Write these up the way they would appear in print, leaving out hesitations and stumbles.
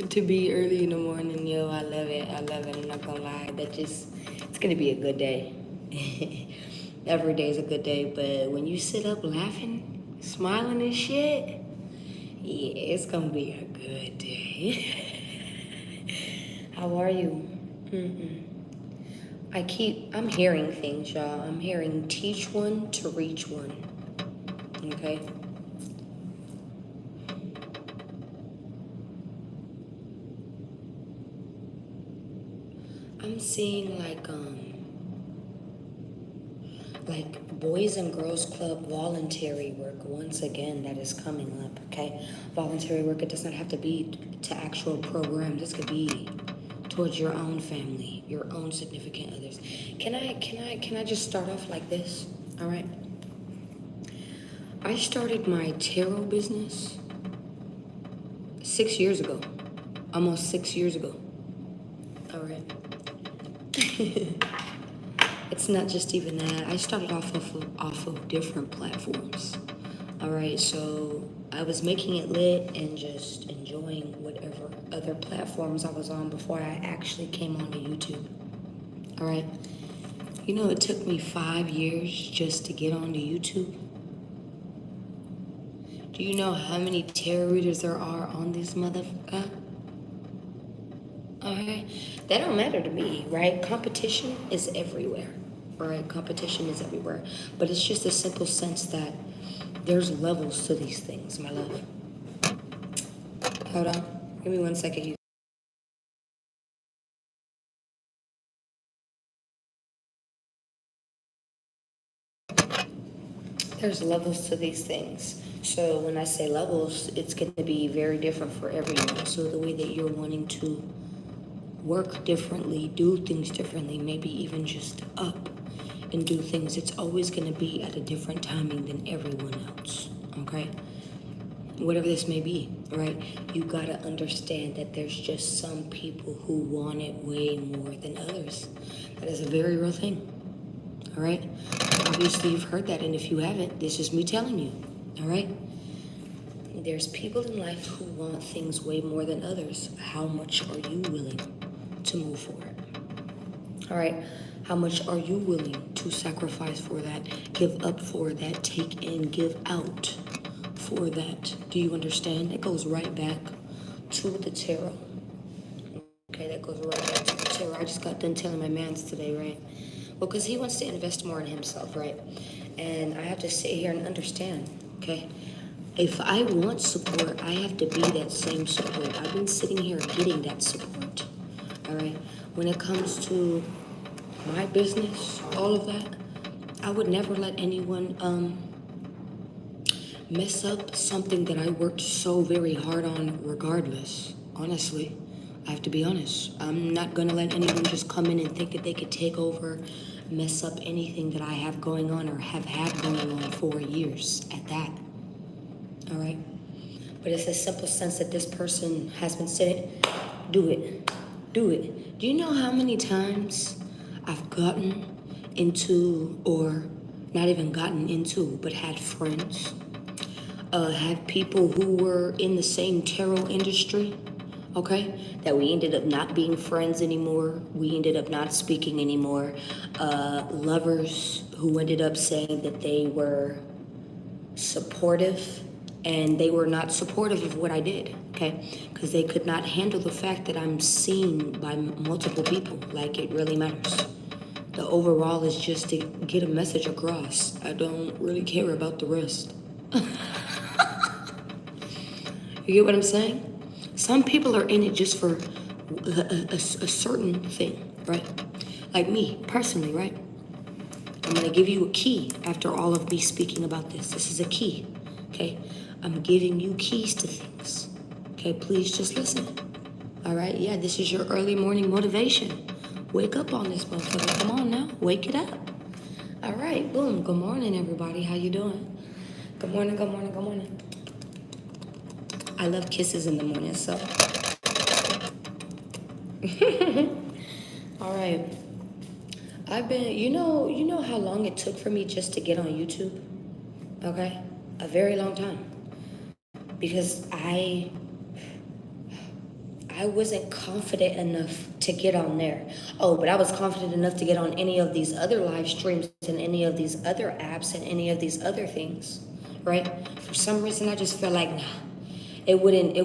to be early in the morning, yo. I love it. I love it. I'm not gonna lie. It's gonna be a good day. Every day is a good day, but when you sit up laughing, smiling and shit, yeah, it's gonna be a good day. How are you? Mm-mm. I'm hearing things, y'all. I'm hearing teach one to reach one. Okay? I'm seeing like Boys and Girls Club voluntary work once again that is coming up, okay? Voluntary work, it does not have to be to actual program. This could be towards your own family, your own significant others. Can I just start off like this? All right. I started my tarot business 6 years ago. Almost 6 years ago. All right. It's not just even that. I started off of different platforms. All right, so I was making it lit and just enjoying whatever other platforms I was on before I actually came onto YouTube. All right. You know, it took me 5 years just to get onto YouTube. Do you know how many tarot readers there are on this motherfucker? Okay, that don't matter to me, right? Competition is everywhere, right? Competition is everywhere, but it's just a simple sense that there's levels to these things, my love. Hold on, give me 1 second. There's levels to these things. So when I say levels, it's going to be very different for everyone. So the way that you're wanting to work differently, do things differently, maybe even just up and do things, it's always going to be at a different timing than everyone else, okay? Whatever this may be, right? You got to understand that there's just some people who want it way more than others. That is a very real thing, all right? Obviously, you've heard that, and if you haven't, this is me telling you, all right? There's people in life who want things way more than others. How much are you willing to move for it? All right. How much are you willing to sacrifice for that, give up for that, take in, give out for that? Do you understand? It goes right back to the tarot. Okay, that goes right back to the tarot. I just got done telling my mans today, right? Well, because he wants to invest more in himself, right? And I have to sit here and understand, okay? If I want support, I have to be that same support. I've been sitting here getting that support, all right? When it comes to my business, all of that, I would never let anyone mess up something that I worked so very hard on regardless. Honestly, I have to be honest. I'm not gonna let anyone just come in and think that they could take over, mess up anything that I have going on or have had going on for years at that. All right? But it's a simple sense that this person has been sitting, do it, do it. Do you know how many times I've gotten into, or not even gotten into, but had friends, had people who were in the same tarot industry, okay, that we ended up not being friends anymore. We ended up not speaking anymore. Lovers who ended up saying that they were supportive and they were not supportive of what I did, okay? Because they could not handle the fact that I'm seen by multiple people. Like, it really matters. The overall is just to get a message across. I don't really care about the rest. You get what I'm saying? Some people are in it just for a certain thing, right? Like me, personally, right? I'm gonna give you a key after all of me speaking about this. This is a key, okay? I'm giving you keys to things, okay? Please just listen, all right? Yeah, this is your early morning motivation. Wake up on this motherfucker. Come on now, wake it up. All right, boom. Good morning, everybody. How you doing? Good morning, good morning, good morning. I love kisses in the morning, so. All right. You know how long it took for me just to get on YouTube? Okay? A very long time. Because I I wasn't confident enough to get on there. Oh, but I was confident enough to get on any of these other live streams and any of these other apps and any of these other things, right? For some reason, I just felt like, nah, it wouldn't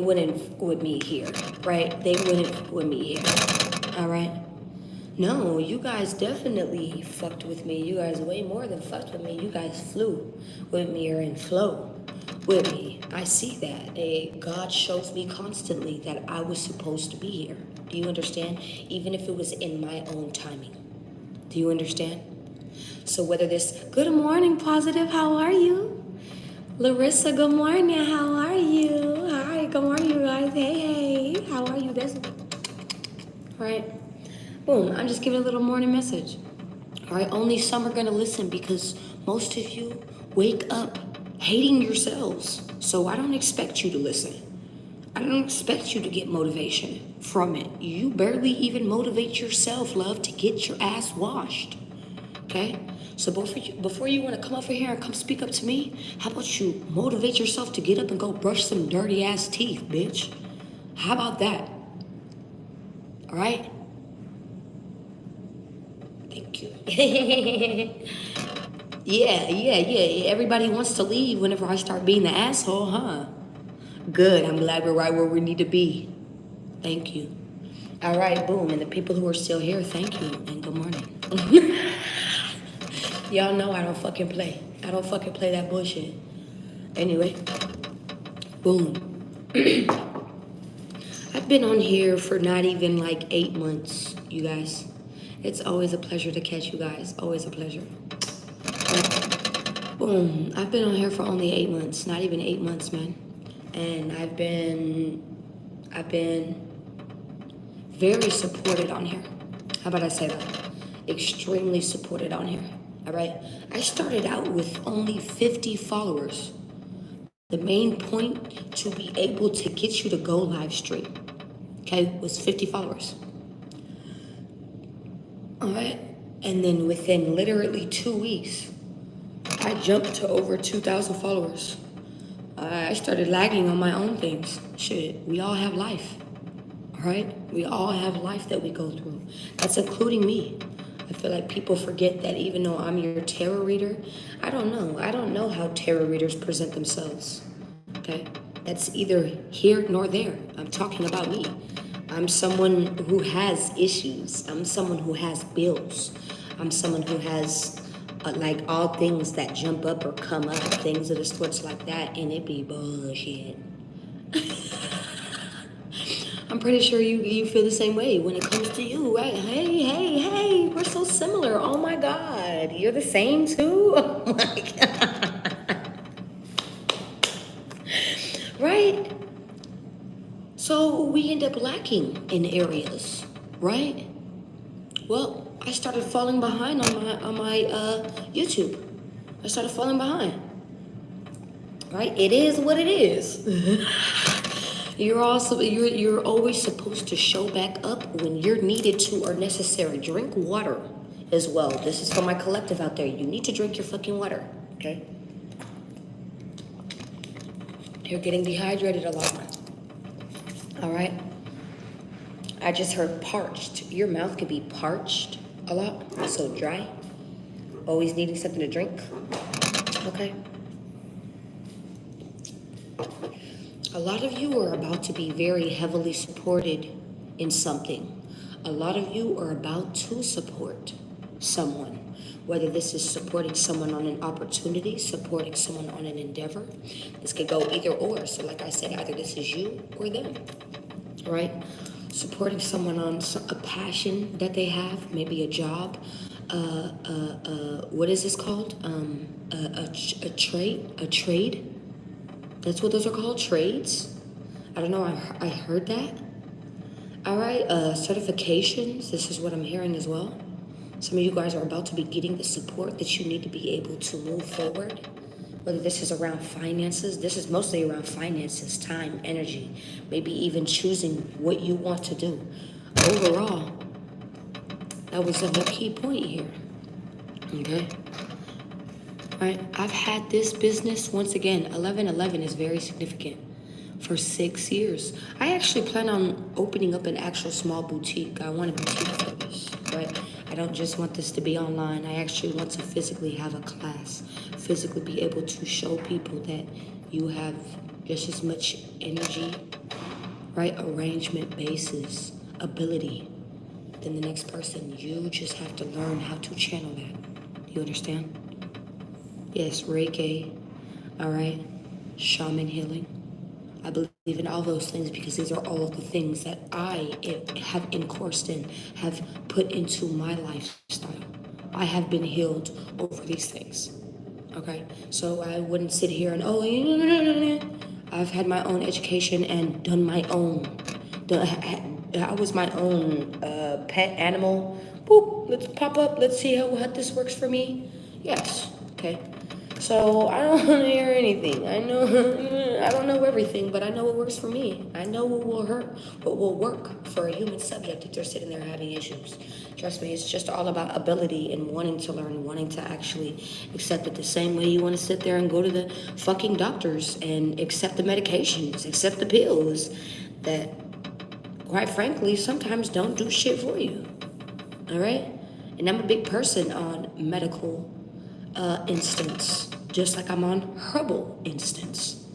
with me here, right? They wouldn't with me here, all right? No, you guys definitely fucked with me. You guys way more than fucked with me. You guys flew with me or in flow with me. I see that. God shows me constantly that I was supposed to be here. Do you understand? Even if it was in my own timing. Do you understand? So whether this, good morning, Positive, how are you? Larissa, good morning, how are you? Hi, good morning, you guys. Hey, how are you? That's right. Boom, I'm just giving a little morning message. All right, only some are gonna listen because most of you wake up hating yourselves. So I don't expect you to listen. I don't expect you to get motivation from it. You barely even motivate yourself, love, to get your ass washed. Okay? So before you want to come over here and come speak up to me, how about you motivate yourself to get up and go brush some dirty ass teeth, bitch? How about that? All right? Thank you. Yeah. Everybody wants to leave whenever I start being the asshole, huh? Good. I'm glad we're right where we need to be. Thank you. All right, boom. And the people who are still here, thank you and good morning. Y'all know I don't fucking play. I don't fucking play that bullshit. Anyway, boom. I've been on here for not even like 8 months, you guys. It's always a pleasure to catch you guys. Always a pleasure. Boom. I've been on here for only 8 months. Not even 8 months, man. And I've been very supported on here. How about I say that? Extremely supported on here. All right. I started out with only 50 followers. The main point to be able to get you to go live stream, okay, was 50 followers. All right. And then within literally 2 weeks, I jumped to over 2,000 followers. I started lagging on my own things. Shit, we all have life. All right? We all have life that we go through. That's including me. I feel like people forget that even though I'm your tarot reader, I don't know how tarot readers present themselves. Okay? That's either here nor there. I'm talking about me. I'm someone who has issues. I'm someone who has bills. I'm someone who has like all things that jump up or come up, things of the sorts like that, and it be bullshit. I'm pretty sure you feel the same way when it comes to you, right? Hey, we're so similar. Oh my God, you're the same too? Oh my God. Right? So we end up lacking in areas, right? Well, I started falling behind on my YouTube. I started falling behind. Right? It is what it is. You're always supposed to show back up when you're needed to or necessary. Drink water as well. This is for my collective out there. You need to drink your fucking water, okay? You're getting dehydrated a lot. All right? I just heard parched. Your mouth could be parched a lot, so dry. Always needing something to drink, okay? A lot of you are about to be very heavily supported in something. A lot of you are about to support someone, whether this is supporting someone on an opportunity, supporting someone on an endeavor. This could go either or. So like I said, either this is you or them, right? Supporting someone on a passion that they have, maybe a job, what is this called? A trade. That's what those are called, trades. I don't know, I heard that. All right, certifications, this is what I'm hearing as well. Some of you guys are about to be getting the support that you need to be able to move forward. Whether this is around finances, this is mostly around finances, time, energy, maybe even choosing what you want to do. Overall, that was a key point here, okay? Right, I've had this business, once again, 1111 is very significant. for 6 years. I actually plan on opening up an actual small boutique. I want a boutique for this, right? I don't just want this to be online. I actually want to physically have a class, physically be able to show people that you have just as much energy, right? Arrangement, basis, ability than the next person. You just have to learn how to channel that. Do you understand? Yes, Reiki, all right? Shaman healing. I believe in all those things because these are all of the things that I have encouraged in, have put into my lifestyle. I have been healed over these things. Okay? So I wouldn't sit here and, I've had my own education and done my own. I was my own pet animal. Boop, let's pop up. Let's see how this works for me. Yes. Okay. So I don't want to hear anything. I know I don't know everything, but I know what works for me. I know what will hurt, what will work for a human subject if they're sitting there having issues. Trust me, it's just all about ability and wanting to learn, wanting to actually accept it the same way you want to sit there and go to the fucking doctors and accept the medications, accept the pills that, quite frankly, sometimes don't do shit for you. All right? And I'm a big person on medical instance, just like I'm on herbal instance.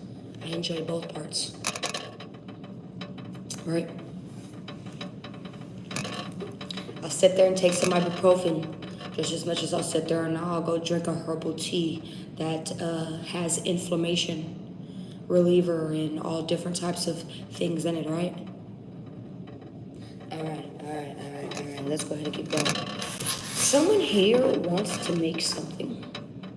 I enjoy both parts. Right? I'll sit there and take some ibuprofen just as much as I'll sit there and I'll go drink a herbal tea that has inflammation reliever and all different types of things in it, right? All right. Let's go ahead and keep going. Someone here wants to make something.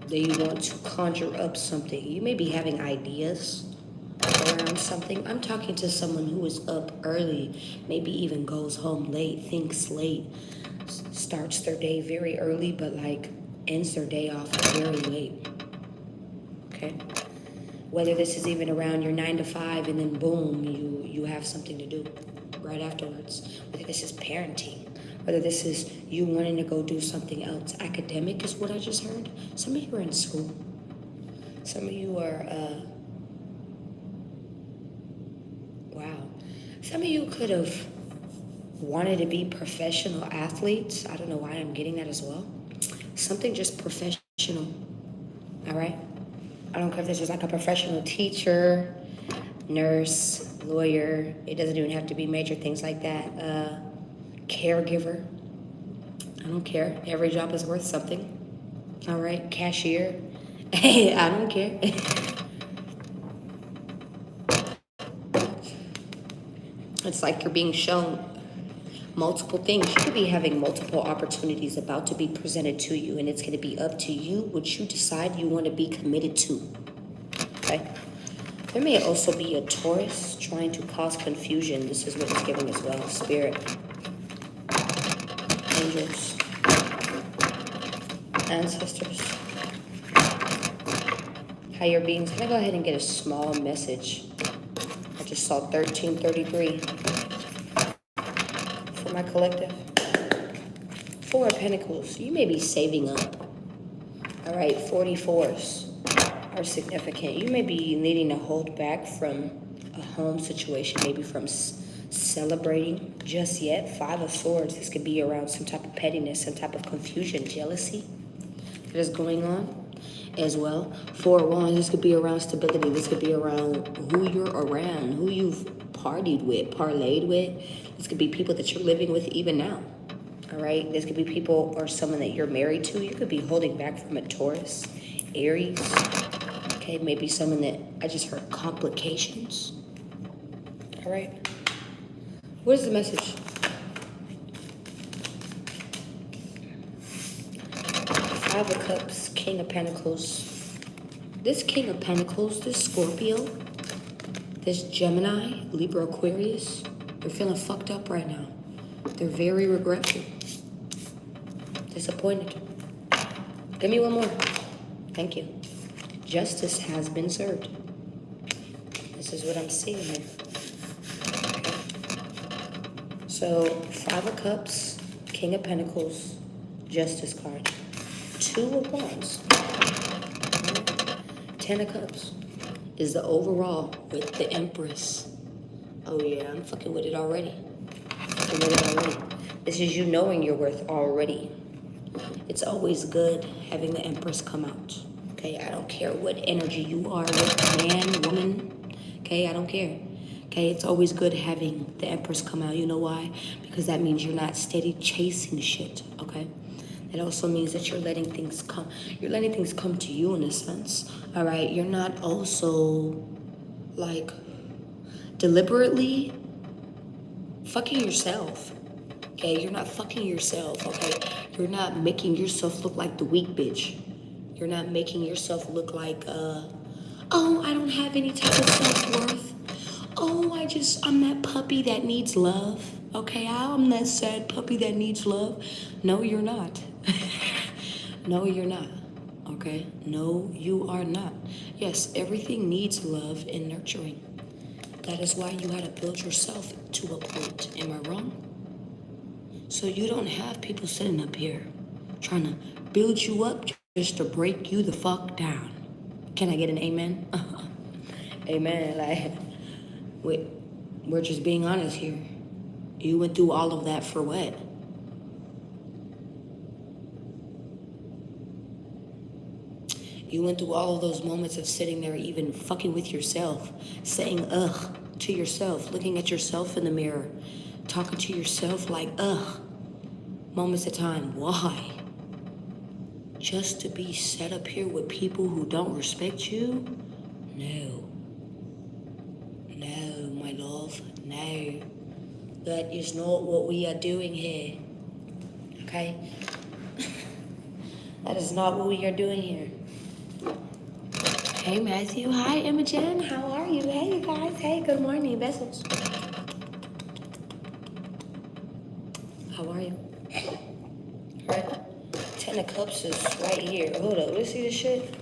They want to conjure up something. You may be having ideas around something. I'm talking to someone who is up early, maybe even goes home late, thinks late, starts their day very early, but like ends their day off very late. Okay? Whether this is even around your 9 to 5 and then boom, you have something to do right afterwards. Whether this is parenting, whether this is you wanting to go do something else. Academic is what I just heard. Some of you are in school. Some of you are, wow. Some of you could have wanted to be professional athletes. I don't know why I'm getting that as well. Something just professional, all right? I don't care if this is like a professional teacher, nurse, lawyer. It doesn't even have to be major things like that. Caregiver. I don't care. Every job is worth something. All right. Cashier. I don't care. It's like you're being shown multiple things. You could be having multiple opportunities about to be presented to you, and it's going to be up to you what you decide you want to be committed to. Okay? There may also be a Taurus trying to cause confusion. This is what it's giving as well. Spirit. Angels. Ancestors. Higher beings. Can I go ahead and get a small message? I just saw 1333 for my collective. 4 of Pentacles. You may be saving up. All right, 44s are significant. You may be needing to hold back from a home situation, maybe from celebrating just yet. 5 of Swords. This could be around some type of pettiness, some type of confusion, jealousy that is going on as well. 4 of Wands. This could be around stability. This could be around who you're around, who you've partied with, parlayed with. This could be people that you're living with even now. All right. This could be people or someone that you're married to. You could be holding back from a Taurus, Aries. Okay. Maybe someone that I just heard complications. All right. What is the message? 5 of Cups, King of Pentacles. This King of Pentacles, this Scorpio, this Gemini, Libra, Aquarius, they're feeling fucked up right now. They're very regretful. Disappointed. Give me one more. Thank you. Justice has been served. This is what I'm seeing here. So, 5 of Cups, King of Pentacles, Justice card. 2 of Wands. 10 of Cups. is the overall with the Empress. Oh yeah, I'm fucking with it already. Fucking with it already. This is you knowing your worth already. It's always good having the Empress come out. Okay, I don't care what energy you are with, man, woman. Okay, I don't care. Okay, it's always good having the Empress come out. You know why? Because that means you're not steady chasing shit. Okay, it also means that you're letting things come. You're letting things come to you in a sense. All right, you're not also like deliberately fucking yourself. Okay, you're not fucking yourself. Okay, you're not making yourself look like the weak bitch. You're not making yourself look like, oh, I don't have any type of self-worth. Oh, I'm that puppy that needs love. Okay, I'm that sad puppy that needs love. No, you're not. No, you're not. Okay, no, you are not. Yes, everything needs love and nurturing. That is why you gotta build yourself to a point. Am I wrong? So you don't have people sitting up here trying to build you up just to break you the fuck down. Can I get an amen? Amen. Like, we're just being honest here. You went through all of that for what? You went through all of those moments of sitting there even fucking with yourself, saying ugh to yourself, looking at yourself in the mirror, talking to yourself like ugh, moments of time. Why? Just to be set up here with people who don't respect you? No. No, my love, no. That is not what we are doing here. Okay? That is not what we are doing here. Hey, Matthew. Hi, Imogen. How are you? Hey, you guys. Hey, good morning. Vessels. How are you? Right? 10 of Cups is right here. Hold up. Let's see this shit.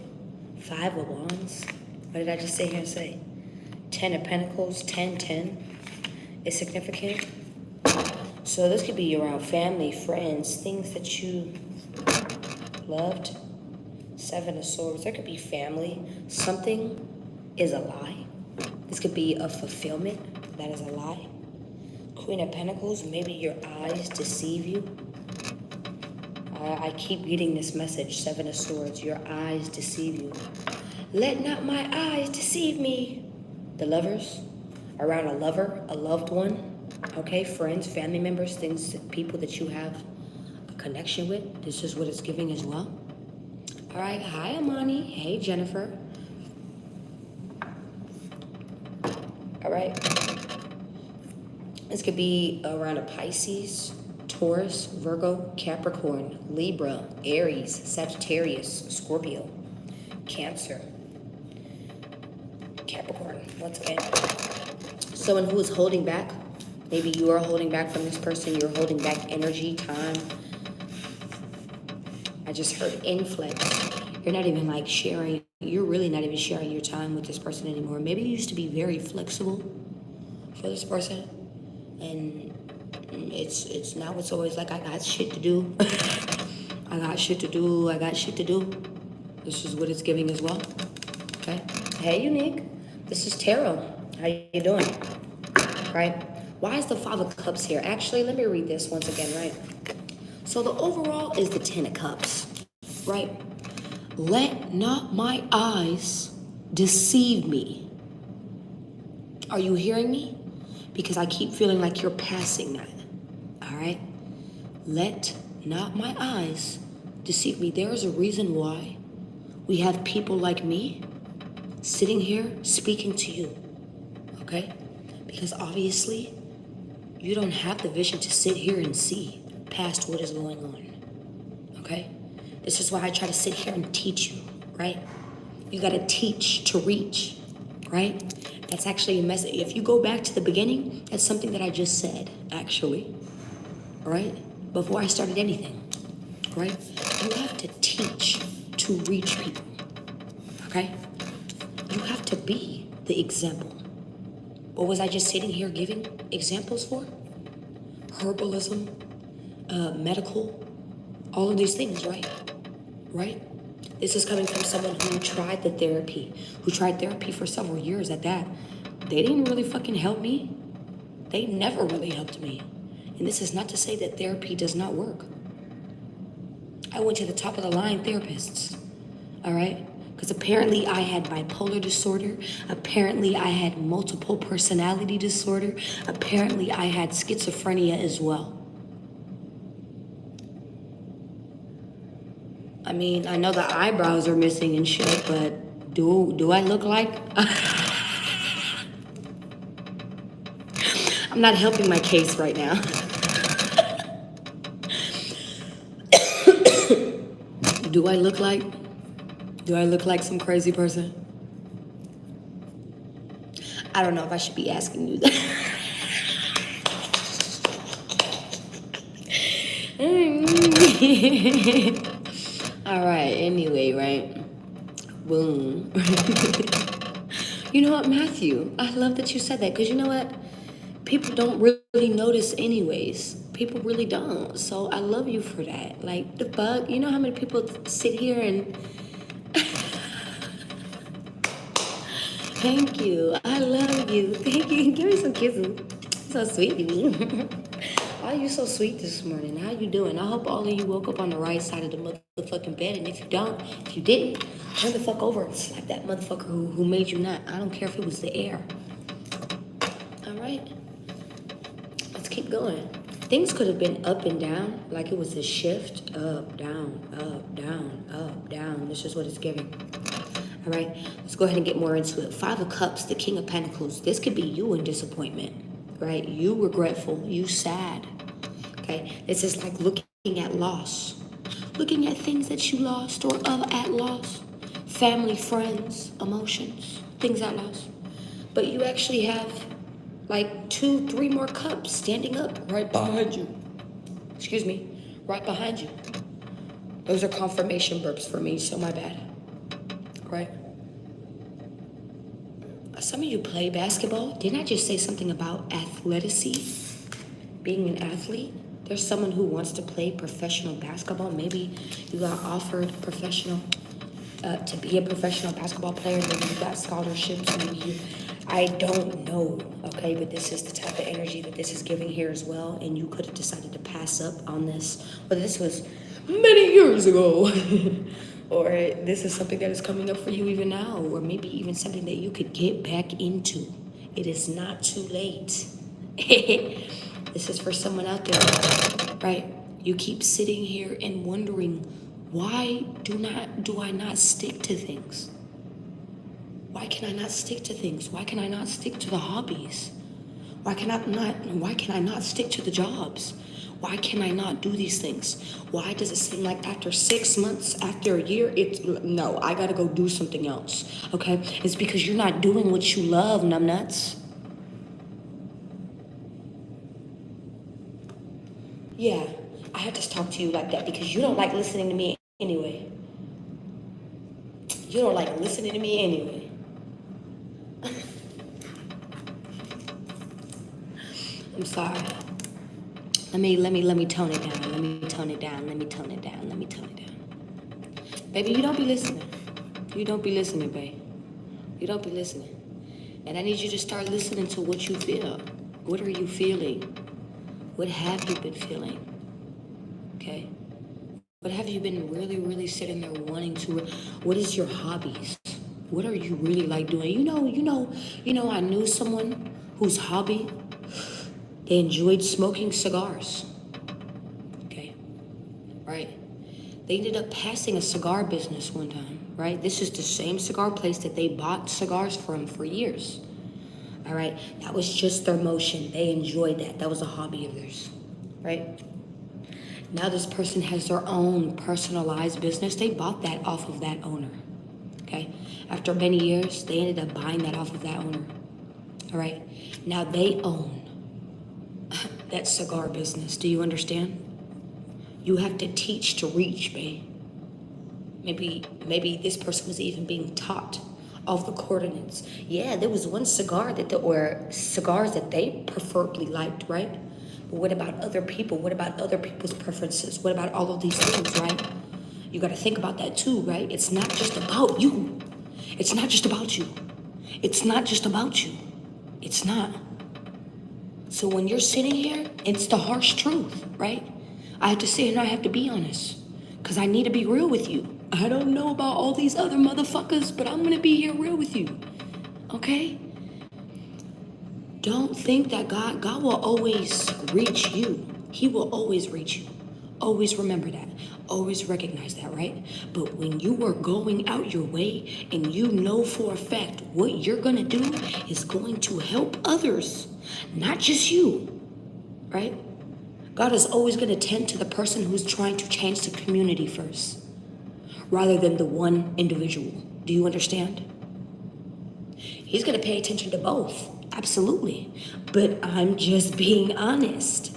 5 of Wands. What did I just sit here and say? 10 of Pentacles. 10. Is significant. So this could be around family, friends, things that you loved. 7 of Swords. There could be family. Something is a lie. This could be a fulfillment. That is a lie. Queen of Pentacles. Maybe your eyes deceive you. I keep getting this message. 7 of Swords. Your eyes deceive you. Let not my eyes deceive me. The Lovers. Around a lover, a loved one. Okay, friends, family members, things, people that you have a connection with. This is what it's giving as well. All right, hi Amani. Hey Jennifer. All right. This could be around a Pisces, Taurus, Virgo, Capricorn, Libra, Aries, Sagittarius, Scorpio, Cancer, Capricorn. Once again, someone who is holding back. Maybe you are holding back from this person. You're holding back energy, time. I just heard inflex. You're not even like sharing. You're really not even sharing your time with this person anymore. Maybe you used to be very flexible for this person. And it's now it's always like, I got shit to do. I got shit to do. I got shit to do. This is what it's giving as well. Okay. Hey, Unique. This is Tarot. How you doing? Right? Why is the 5 of Cups here? Actually, let me read this once again, right? So the overall is the 10 of Cups, right? Let not my eyes deceive me. Are you hearing me? Because I keep feeling like you're passing that, all right? Let not my eyes deceive me. There is a reason why we have people like me sitting here speaking to you, okay? Because obviously, you don't have the vision to sit here and see past what is going on, okay? This is why I try to sit here and teach you, right? You gotta teach to reach, right? That's actually a message. If you go back to the beginning, that's something that I just said, actually, right? Before I started anything, right? You have to teach to reach people, okay? You have to be the example. What was I just sitting here giving examples for? Herbalism, medical, all of these things, right? Right? This is coming from someone who tried therapy for several years at that. They didn't really fucking help me. They never really helped me. And this is not to say that therapy does not work. I went to the top of the line therapists, all right? Because apparently I had bipolar disorder. Apparently I had multiple personality disorder. Apparently I had schizophrenia as well. I mean, I know the eyebrows are missing and shit, but do I look like? I'm not helping my case right now. Do I look like some crazy person? I don't know if I should be asking you that. All right, anyway, right? Boom. You know what, Matthew? I love that you said that, because you know what? People don't really notice anyways. People really don't. So I love you for that. Like, the fuck? You know how many people sit here and... Thank you. I love you. Thank you. Give me some kisses. So sweet to me. Why are you so sweet this morning? How you doing? I hope all of you woke up on the right side of the motherfucking bed. And if you didn't, turn the fuck over and slap that motherfucker who made you not. I don't care if it was the air. All right? Let's keep going. Things could have been up and down, like it was a shift. Up, down, up, down, up, down. This is what it's giving. All right, let's go ahead and get more into it. 5 of Cups, the King of Pentacles. This could be you in disappointment, right? You regretful, you sad, okay? This is like looking at loss, looking at things that you lost or at loss, family, friends, emotions, things at loss. But you actually have like 2, 3 more cups standing up right behind you. Excuse me, right behind you. Those are confirmation burps for me, so my bad. Right? Some of you play basketball. Didn't I just say something about athleticy? Being an athlete? There's someone who wants to play professional basketball. Maybe you got offered to be a professional basketball player. Maybe you got scholarships. Maybe I don't know, okay? But this is the type of energy that this is giving here as well. And you could have decided to pass up on this. But this was many years ago. Or this is something that is coming up for you even now, or maybe even something that you could get back into. It is not too late. This is for someone out there, right? You keep sitting here and wondering, why do I not stick to things? Why can I not stick to things? Why can I not stick to the hobbies? Why can I not stick to the jobs? Why can I not do these things? Why does it seem like after 6 months, after a year, no, I gotta go do something else, okay? It's because you're not doing what you love, numbnuts. Yeah, I had to talk to you like that because you don't like listening to me anyway. You don't like listening to me anyway. I'm sorry. Let me tone it down. Let me tone it down. Baby, you don't be listening. You don't be listening, babe. You don't be listening. And I need you to start listening to what you feel. What are you feeling? What have you been feeling? Okay? What have you been really, really sitting there wanting to? What is your hobbies? What are you really like doing? You know, I knew someone whose hobby, they enjoyed smoking cigars. Okay, right? They ended up passing a cigar business one time, right? This is the same cigar place that they bought cigars from for years. All right, that was just their motion. They enjoyed that. That was a hobby of theirs, right? Now this person has their own personalized business. They bought that off of that owner, okay? After many years, they ended up buying that off of that owner, all right? Now they own that cigar business. Do you understand? You have to teach to reach, babe. Maybe this person was even being taught off the coordinates. Yeah, there was one cigar or cigars that they preferably liked, right? But what about other people? What about other people's preferences? What about all of these things, right? You got to think about that too, right? It's not just about you. It's not just about you. It's not just about you. It's not. So when you're sitting here, it's the harsh truth, right? I have to sit here and I have to be honest. Because I need to be real with you. I don't know about all these other motherfuckers, but I'm going to be here real with you. Okay? Don't think that God will always reach you. He will always reach you. Always remember that. Always recognize that, right? But when you are going out your way and you know for a fact what you're going to do is going to help others, not just you, right? God is always going to tend to the person who's trying to change the community first, rather than the one individual. Do you understand? He's going to pay attention to both. Absolutely. But I'm just being honest.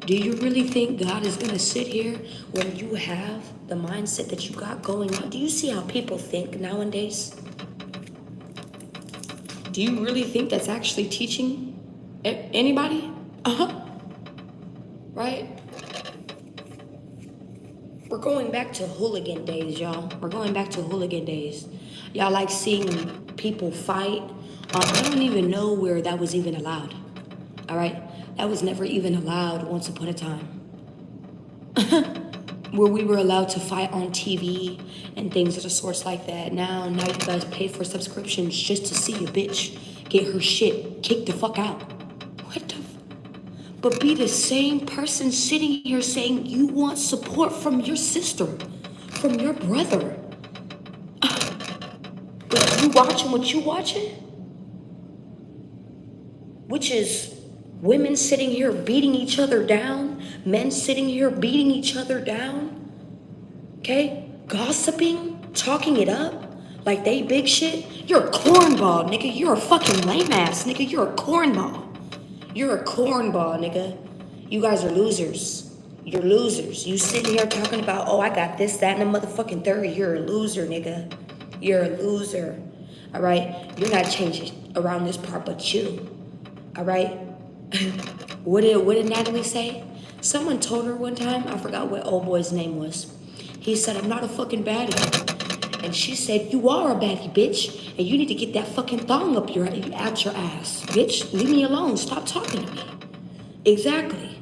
Do you really think God is going to sit here when you have the mindset that you got going on? Do you see how people think nowadays? Do you really think that's actually teaching anybody? Right? We're going back to hooligan days, y'all. We're going back to hooligan days. Y'all like seeing people fight. I don't even know where that was even allowed. All right? That was never even allowed once upon a time. Where we were allowed to fight on TV and things of the sorts like that. Now you guys pay for subscriptions just to see a bitch get her shit kicked the fuck out. What the But be the same person sitting here saying you want support from your sister, from your brother. But you watching what you watching? Which is women sitting here beating each other down, men sitting here beating each other down, okay? Gossiping, talking it up like they big shit. You're a cornball, nigga. You're a fucking lame ass, nigga. You're a cornball. You're a cornball, nigga. You guys are losers. You're losers. You sitting here talking about, oh, I got this, that, and a motherfucking third. You're a loser, nigga. You're a loser. All right? You're not changing around this part but you. All right? What did Natalie say? Someone told her one time, I forgot what old boy's name was. He said, I'm not a fucking baddie. And she said, you are a baddie, bitch. And you need to get that fucking thong up out your ass. Bitch, leave me alone. Stop talking to me. Exactly.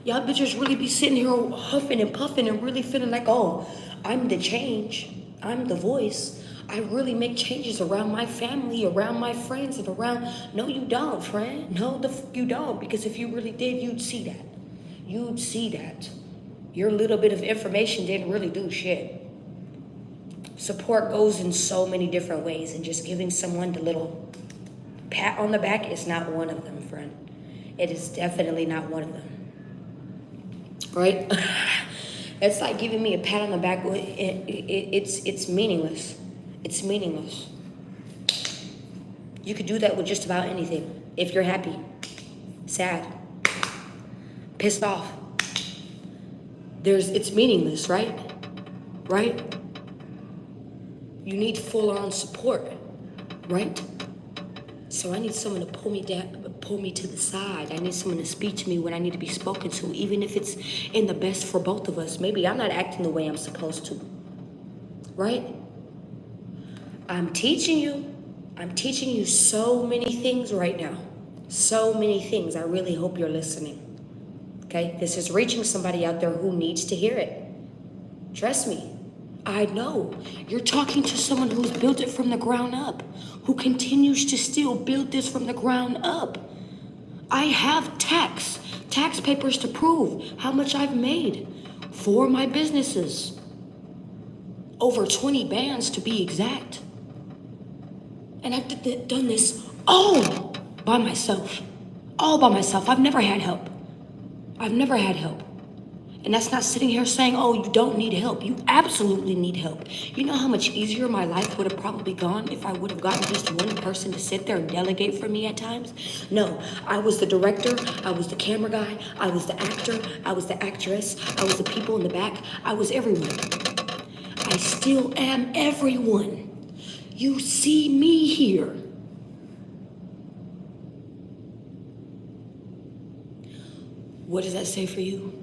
Y'all bitches really be sitting here huffing and puffing and really feeling like, oh, I'm the change. I'm the voice. I really make changes around my family, around my friends, and around... No, you don't, friend. No, you don't. Because if you really did, you'd see that. You'd see that. Your little bit of information didn't really do shit. Support goes in so many different ways, and just giving someone the little pat on the back is not one of them, friend. It is definitely not one of them. Right? It's like giving me a pat on the back. It's meaningless. It's meaningless. You could do that with just about anything. If you're happy, sad, pissed off. It's meaningless, right? Right? You need full-on support, right? So I need someone to pull me to the side. I need someone to speak to me when I need to be spoken to, even if it's in the best for both of us. Maybe I'm not acting the way I'm supposed to, right? I'm teaching you so many things right now. So many things. I really hope you're listening. Okay? This is reaching somebody out there who needs to hear it. Trust me. I know. You're talking to someone who's built it from the ground up, who continues to still build this from the ground up. I have tax papers to prove how much I've made for my businesses. Over 20 bands to be exact. And I've done this all by myself. All by myself. I've never had help. And that's not sitting here saying, oh, you don't need help. You absolutely need help. You know how much easier my life would have probably gone if I would have gotten just one person to sit there and delegate for me at times? No, I was the director. I was the camera guy. I was the actor. I was the actress. I was the people in the back. I was everyone. I still am everyone. You see me here. What does that say for you?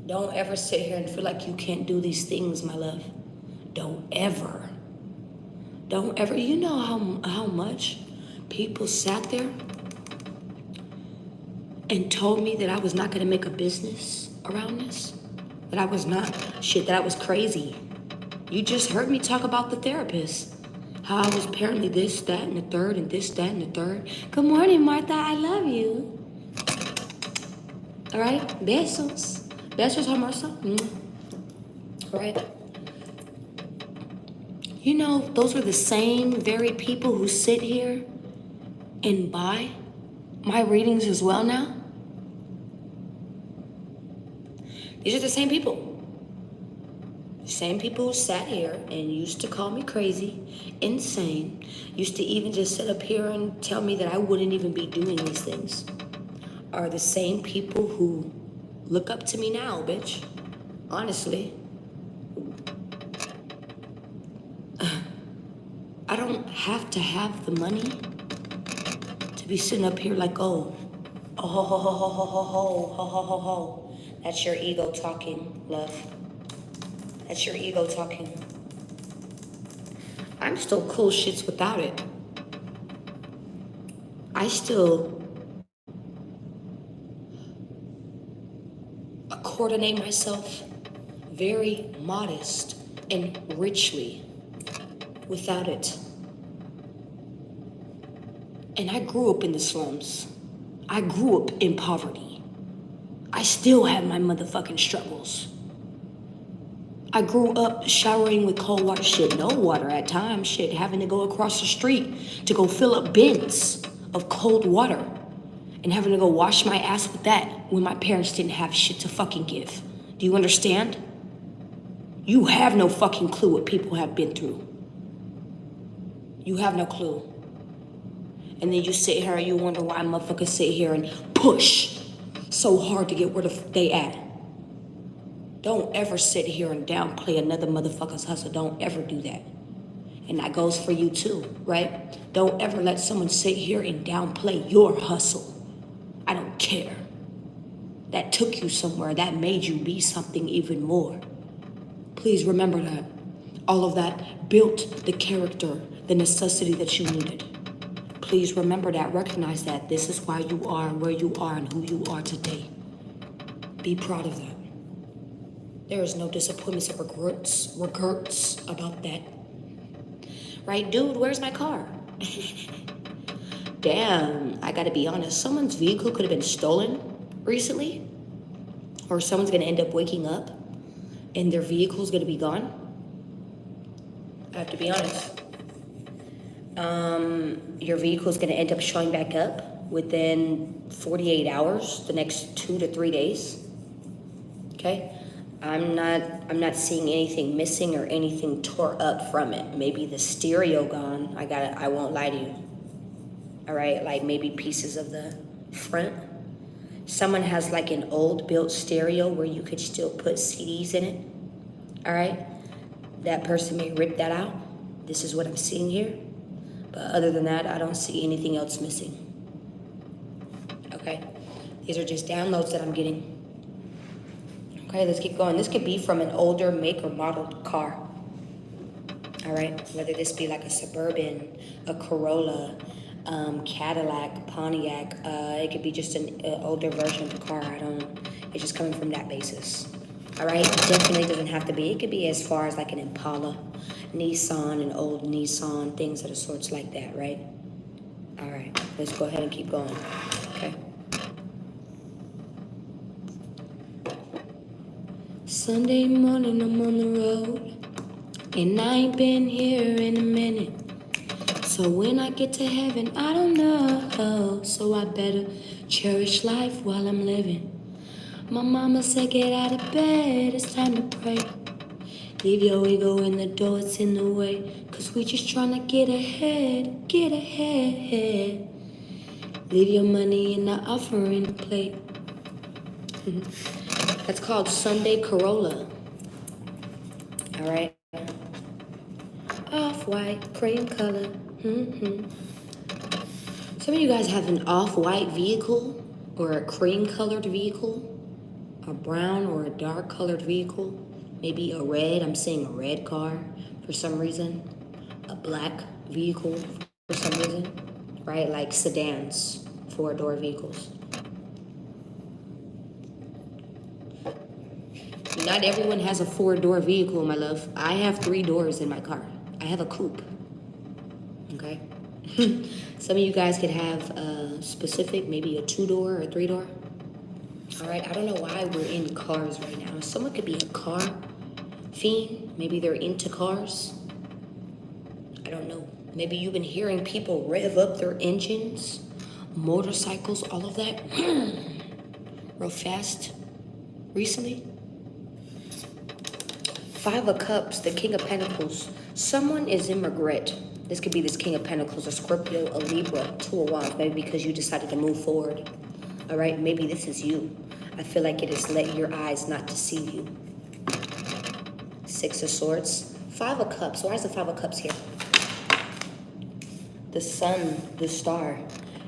Don't ever sit here and feel like you can't do these things, my love. Don't ever. Don't ever. You know how much people sat there and told me that I was not gonna make a business around this? That I was not, shit, that I was crazy. You just heard me talk about the therapist. How I was apparently this, that, and the third, and this, that, and the third. Good morning, Martha, I love you. All right, besos. Besos, hermosa. All right. You know, those are the same very people who sit here and buy my readings as well now. These are the same people. The same people who sat here and used to call me crazy, insane, used to even just sit up here and tell me that I wouldn't even be doing these things, are the same people who look up to me now, bitch. Honestly. I don't have to have the money to be sitting up here like, oh, ho, ho, ho, ho, ho, ho, ho, ho, ho, ho. That's your ego talking, love. That's your ego talking. I'm still cool shits without it. I still coordinate myself very modest and richly without it. And I grew up in the slums. I grew up in poverty. I still have my motherfucking struggles. I grew up showering with cold water, shit, no water at times, shit, having to go across the street to go fill up bins of cold water and having to go wash my ass with that when my parents didn't have shit to fucking give. Do you understand? You have no fucking clue what people have been through. You have no clue. And then you sit here and you wonder why motherfuckers sit here and push so hard to get where they at. Don't ever sit here and downplay another motherfucker's hustle. Don't ever do that. And that goes for you too, right? Don't ever let someone sit here and downplay your hustle. I don't care. That took you somewhere. That made you be something even more. Please remember that. All of that built the character, the necessity that you needed. Please remember that. Recognize that. This is why you are where you are and who you are today. Be proud of that. There is no disappointments or regrets about that. Right, dude, where's my car? Damn, I gotta be honest. Someone's vehicle could have been stolen recently. Or someone's gonna end up waking up and their vehicle's gonna be gone. I have to be honest. Your vehicle's gonna end up showing back up within 48 hours, the next 2 to 3 days. Okay? I'm not seeing anything missing or anything tore up from it. Maybe the stereo gone. I won't lie to you. All right, like maybe pieces of the front. Someone has like an old built stereo where you could still put CDs in it. All right, that person may rip that out. This is what I'm seeing here. But other than that, I don't see anything else missing. Okay, these are just downloads that I'm getting. Okay, let's keep going. This could be from an older make or modeled car. All right, whether this be like a Suburban, a Corolla, Cadillac, Pontiac. It could be just an older version of the car. It's just coming from that basis. All right, definitely doesn't have to be. It could be as far as like an Impala, Nissan, an old Nissan, things of the sorts like that, right? All right, let's go ahead and keep going. Okay. Sunday morning, I'm on the road, and I ain't been here in a minute. So when I get to heaven, I don't know. So I better cherish life while I'm living. My mama said, get out of bed, it's time to pray. Leave your ego in the door, it's in the way. Cause we just trying to get ahead, get ahead. Leave your money in the offering plate. That's called Sunday Corolla. All right. Off-white, cream color. Some of you guys have an off-white vehicle or a cream-colored vehicle. a brown or a dark colored vehicle, maybe a red, I'm seeing a red car for some reason, a black vehicle for some reason, right? Like sedans, 4-door vehicles. Not everyone has a 4-door vehicle, my love. I have 3 doors in my car. I have a coupe, okay? Some of you guys could have a specific, maybe a 2-door or a 3-door. All right, I don't know why we're in cars right now. Someone could be a car fiend. Maybe they're into cars. I don't know. Maybe you've been hearing people rev up their engines, motorcycles, all of that real fast recently. 5 of Cups, the King of Pentacles. Someone is in regret. This could be this King of Pentacles, a Scorpio, a Libra, 2 of Wands, maybe because you decided to move forward. All right, maybe this is you. I feel like it has let your eyes not deceive you. 6 of Swords, 5 of Cups. Why is the 5 of Cups here? The sun, the star.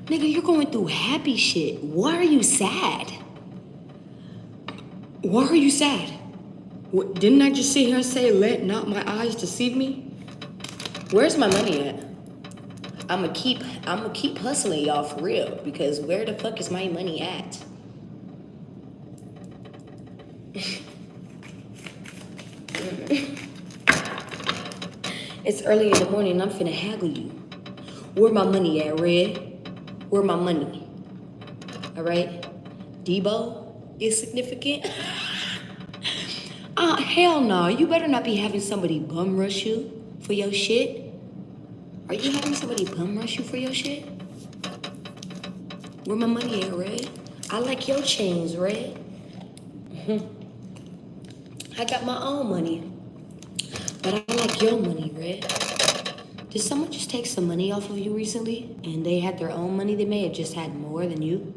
Nigga, you're going through happy shit. Why are you sad? Why are you sad? What, didn't I just sit here and say, let not my eyes deceive me? Where's my money at? I'ma keep hustling y'all for real, because where the fuck is my money at? It's early in the morning and I'm finna haggle you. Where my money at, Red? Where my money? All right? Debo is significant. Hell no. You better not be having somebody bum rush you for your shit. Are you having somebody bum rush you for your shit? Where my money at, Red? I like your chains, Red. I got my own money. But I like your money, Red. Did someone just take some money off of you recently and they had their own money? They may have just had more than you.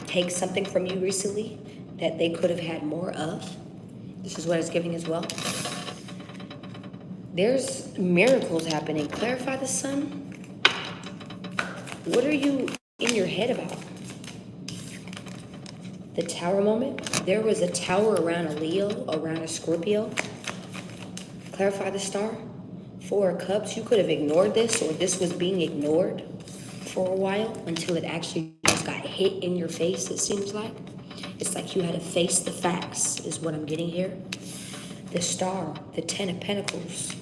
Take something from you recently that they could have had more of. This is what it's giving as well. There's miracles happening. Clarify the sun. What are you in your head about? The tower moment. There was a tower around a Leo, around a Scorpio. Clarify the star. 4 of Cups. You could have ignored this, or this was being ignored for a while until it actually just got hit in your face, it seems like. It's like you had to face the facts, is what I'm getting here. The star, the 10 of Pentacles.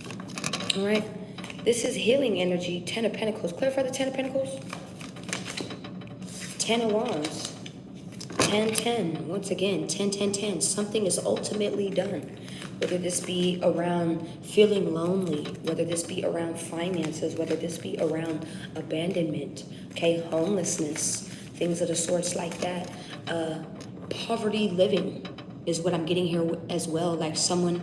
All right. This is healing energy. 10 of Pentacles. Clarify the 10 of Pentacles. 10 of Wands. 10, 10. Once again, 10, 10, 10. Something is ultimately done. Whether this be around feeling lonely, whether this be around finances, whether this be around abandonment, okay, homelessness, things of the sorts like that. Poverty living is what I'm getting here as well. Like someone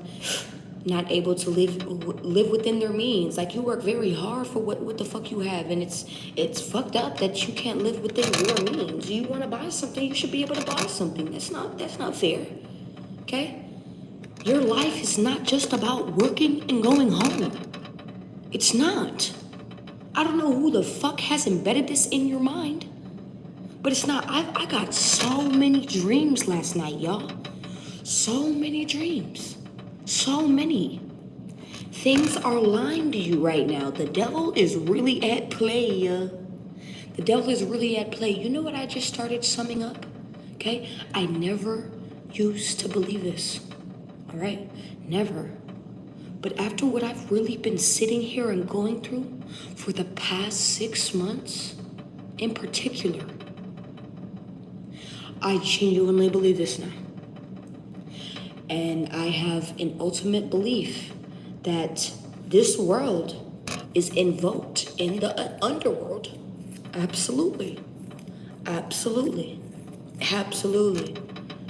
not able to live within their means. Like you work very hard for what the fuck you have, and it's fucked up that you can't live within your means. You want to buy something, you should be able to buy something. That's not fair. Okay? Your life is not just about working and going home. It's not. I don't know who the fuck has embedded this in your mind, but it's not. I got so many dreams last night, y'all. So many dreams. So many. Things are lying to you right now. The devil is really at play. The devil is really at play. You know what I just started summing up? Okay? I never used to believe this. All right? Never. But after what I've really been sitting here and going through for the past 6 months in particular, I genuinely believe this now. And I have an ultimate belief that this world is invoked in the underworld. Absolutely. Absolutely. Absolutely.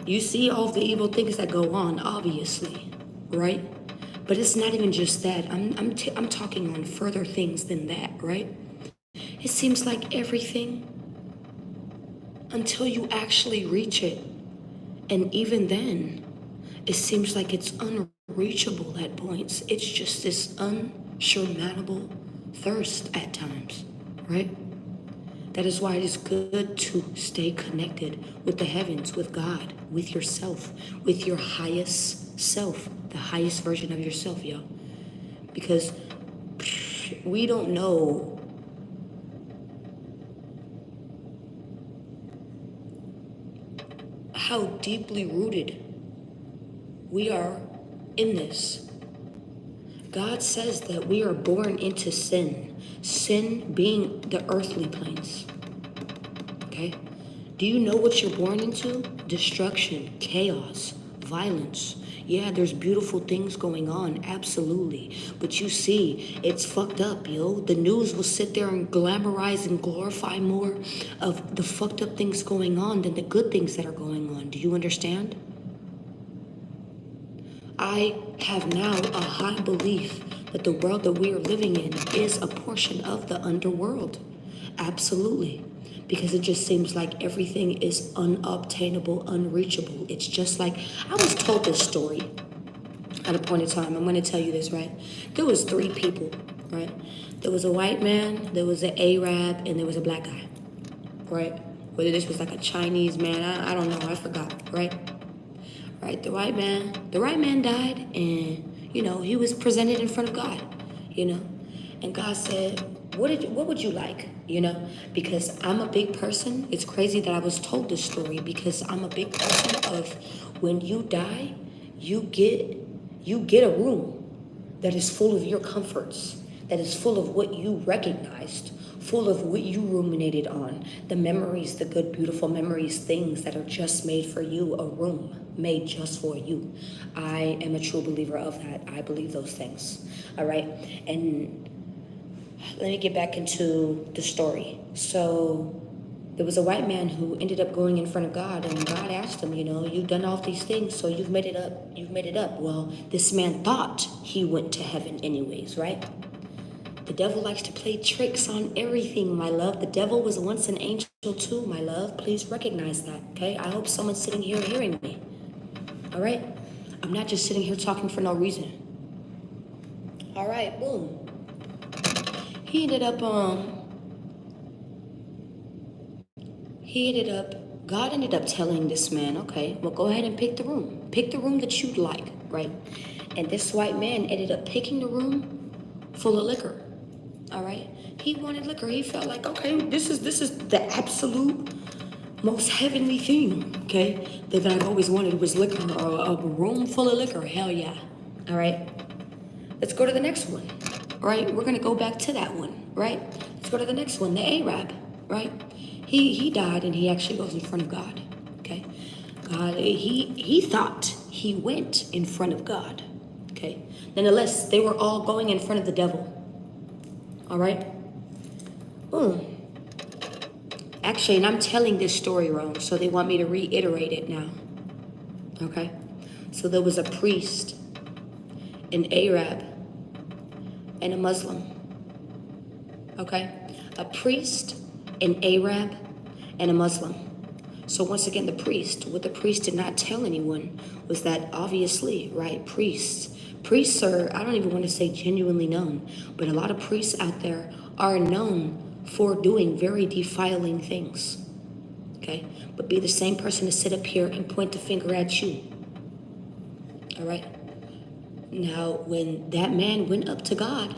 You see all the evil things that go on, obviously, right? But it's not even just that. I'm talking on further things than that, right? It seems like everything, until you actually reach it, and even then, it seems like it's unreachable at points. It's just this unsurmountable thirst at times, right? That is why it is good to stay connected with the heavens, with God, with yourself, with your highest self, the highest version of yourself, yo. Because we don't know how deeply rooted we are in this. God says that we are born into sin, sin being the earthly planes. Okay? Do you know what you're born into? Destruction, chaos, violence. Yeah, there's beautiful things going on, absolutely. But you see, it's fucked up, yo. The news will sit there and glamorize and glorify more of the fucked up things going on than the good things that are going on. Do you understand? I have now a high belief that the world that we are living in is a portion of the underworld. Absolutely. Because it just seems like everything is unobtainable, unreachable. It's just like, I was told this story at a point in time. I'm going to tell you this, right? There was 3 people, right? There was a white man, there was an Arab, and there was a black guy, right? Whether this was like a Chinese man, I don't know, I forgot, right? Right, the white man died, and he was presented in front of God, and God said, what would you like, because I'm a big person. It's crazy that I was told this story, because I'm a big person of, when you die, you get a room that is full of your comforts, that is full of what you recognized, full of what you ruminated on, the memories, the good, beautiful memories, things that are just made for you, a room made just for you. I am a true believer of that. I believe those things, all right? And let me get back into the story. So there was a white man who ended up going in front of God, and God asked him, you've done all these things, so you've made it up. Well, this man thought he went to heaven anyways, right? The devil likes to play tricks on everything, my love. The devil was once an angel too, my love. Please recognize that, okay? I hope someone's sitting here hearing me, all right? I'm not just sitting here talking for no reason. All right, boom. God ended up telling this man, okay, well, go ahead and pick the room. Pick the room that you'd like, right? And this white man ended up picking the room full of liquor, all right? He wanted liquor. He felt like, okay, this is the absolute most heavenly thing, okay, that I've always wanted was liquor, or a room full of liquor. Hell yeah, all right? Let's go to the next one, right? We're going to go back to that one, right? Let's go to the next one, the Arab, right? He died, and he actually goes in front of God, okay? God, he thought he went in front of God, okay? Nonetheless, they were all going in front of the devil, all right? Boom. Actually, and I'm telling this story wrong, so they want me to reiterate it now, okay? So there was a priest, an Arab, and a Muslim, okay? A priest, an Arab, and a Muslim. So once again, what the priest did not tell anyone was that obviously, right, priests are, I don't even want to say genuinely known, but a lot of priests out there are known for doing very defiling things, okay? But be the same person to sit up here and point the finger at you, all right? Now, when that man went up to God,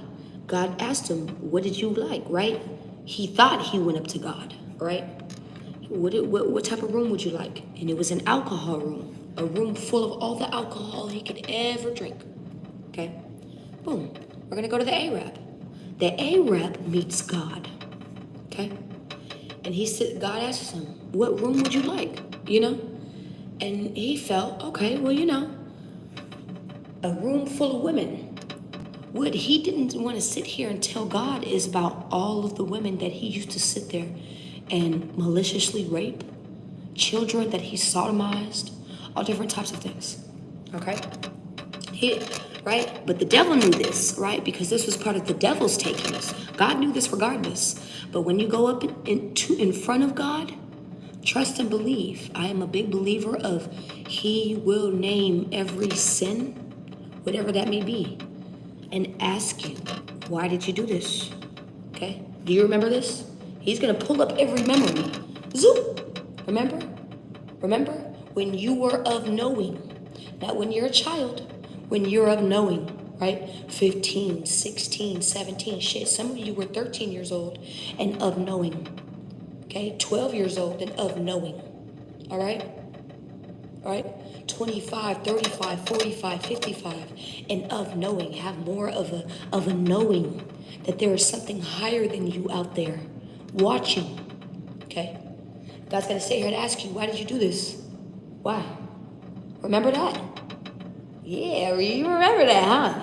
God asked him, what did you like, right? He thought he went up to God, right? What type of room would you like? And it was an alcohol room, a room full of all the alcohol he could ever drink, okay? Boom. We're going to go to the Arab. The Arab meets God, okay? And God asks him, what room would you like, And he felt, okay, well, a room full of women. What he didn't want to sit here and tell God is about all of the women that he used to sit there and maliciously rape, children that he sodomized, all different types of things, okay? Right? But the devil knew this, right? Because this was part of the devil's takings. God knew this regardless. But when you go up in front of God, trust and believe. I am a big believer of he will name every sin, whatever that may be, and ask you, why did you do this? Okay? Do you remember this? He's going to pull up every memory. Zoop. Remember? Remember? When you were of knowing. Not when you're a child. When you're of knowing. Right? 15, 16, 17. Shit, some of you were 13 years old and of knowing. Okay? 12 years old and of knowing. All right? All right? 25, 35, 45, 55, and of knowing. Have more of a knowing that there is something higher than you out there watching. Okay? God's going to sit here and ask you, why did you do this? Why? Remember that? Yeah, you remember that, huh?